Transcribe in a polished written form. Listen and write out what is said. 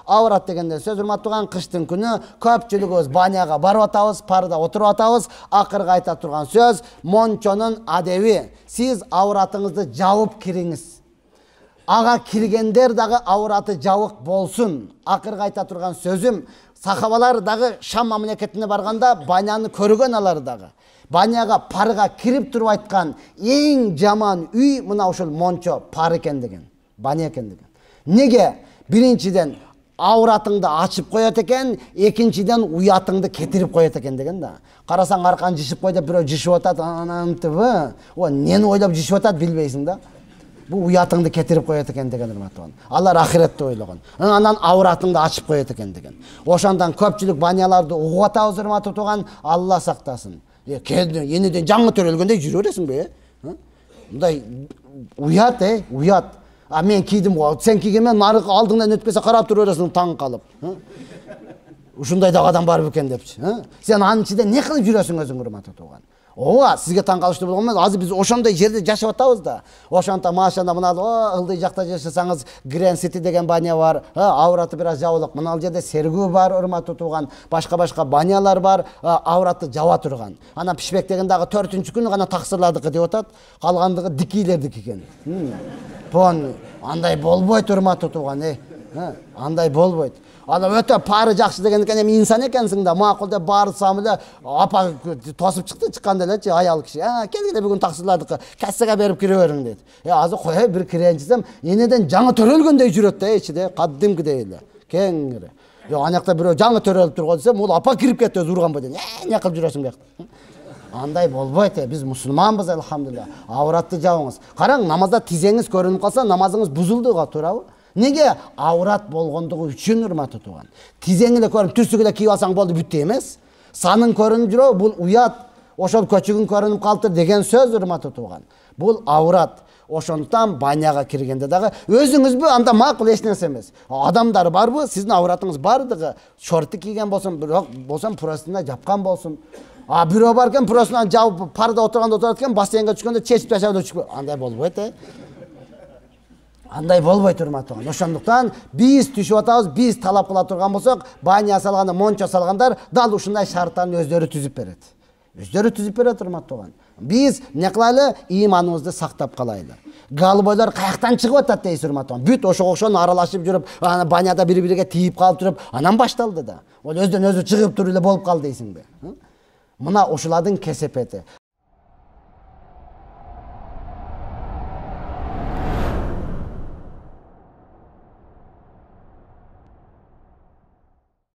Аврат дегенде сөз урматтуу кыштын күнү көпчүлүгүбүз баняга барып атабыз, парда отуруп атабыз. Акыркы айта турган сөз мончонун адеби. Сиз авратыңызды жабып кириңиз. Ага киргендер дагы авраты жабык болсун. Акыркы айта турган сөзүм, сахабалар дагы Шам мамлекетине барганда баняны көргөн алар дагы. Баняга парга кирип туруп айткан эң жаман үй мына ушул мончо пар экен деген. Баня экен деген. Неге? Биринчиден авратыңды ачып коет экен, экинчиден уятыңды кетирип коет экен деген да. Карасаң аркан жишип кой деп бирөө жишип атат, анантыбы. О, нени ойлоп жишип атат билбейсиң да. Бу уятыңды кетирип коет экен деген урматтуу. Алар ахиретти ойлогон. Анан авратыңды ачып коет экен деген. Ошондон көпчүлүк баняларды угуп атабыз урматтуу туган, Алла сактасын. Ениден жаңы төрөлгөндөй жүрө бересиңби? Мындай уят, уят. А мен кийдим го, сен кийгенмен нарык алдыңдан өткөсө карап тура бересиң таң калып. Ушундай да адам бар бекен депчи. Сен анын ичинде не кылып жүрөсүң өзүң урматтуу туган? Ооба, сизге таң калыштуу болгон эмес. Азыр биз ошондой жерде жашап атабыз да. Ошонто машанда мына ылдый жакта жашасаңыз, Грен Сити деген баня бар. Авраты бир аз жабылык. Мына жерде Сергүү бар, урматтуу туган. Башка банялар бар, авраты жаба турган. Анан Пишбек деген дагы 4-күнү гана таксырладыкы деп атат. Калгандыгы дикилердики экен. Пон андай болбойт урматтуу туган, андай болбойт. Ана өтө пары жакшы дегенден эми инсан экенсиң да, макул деп барсам эле апа тосуп чыкканда элечи аял киши. Келгиле бүгүн таксырладык, кассага берип кире бериң дейт. Азыр кой бир кирейин десем, энеден жаңы төрөлгөндөй жүрөт да ичиде, кадимкидей эле. Кеңири. Анакта бирөө жаңы төрөлүп турган десем, ол апа кирип кетти өзү урганбы дейт. Не кылып жүрөсүң бияк? Андай болбойт, биз мусулманбыз алхамдулилlah. Авратты жабыңыз. Караң, намазда тизеңиз көрүнүп калса, намазыңыз бузулдуга туурабы? Неге? Аврат болгондугу үчүн урматтуу туган. Тизеңи эле көрүнүп, түрсүгү эле кийип алсаң болду, бүттү эмес. Саның көрүнүп жүрө, бул уят. Ошол көчүгүң көрүнүп калды деген сөз урматтуу туган. Бул аврат. Ошондон баняга киргенде дагы өзүңүзбү анда макул эч нерсе эмес. Адамдар барбы? Сиздин авратыңыз бардыгы. Шорты кийген болсун, бирок болсом пурасына жапкан болсун. Бирөө бар экен, пурасынан жабып парда отурганда отурат экен, бассейнге түшкөндө чечип ташап өчүп. Андай болбойт, Андай болбойт урматтуу. Ошондуктан биз түшүп атабыз, биз талап кыла турган болсок, баня салганда, мончо салгандар дал ушундай шарттарды өздөрү түзүп берет. Өздөрү түзүп берет урматтуу. Биз не кылайлы? Иманыбызды сактап калайлы. Галбойлор каяктан чыгып атат дейсиз урматтуу. Бүт ошого аралашып жүрүп, баняда бири-бириге тийип калып туруп, анан башталды да. Ол өздөн өзү чыгып туруп эле болуп калды дейсиңби? Мына ушулардын кесепети.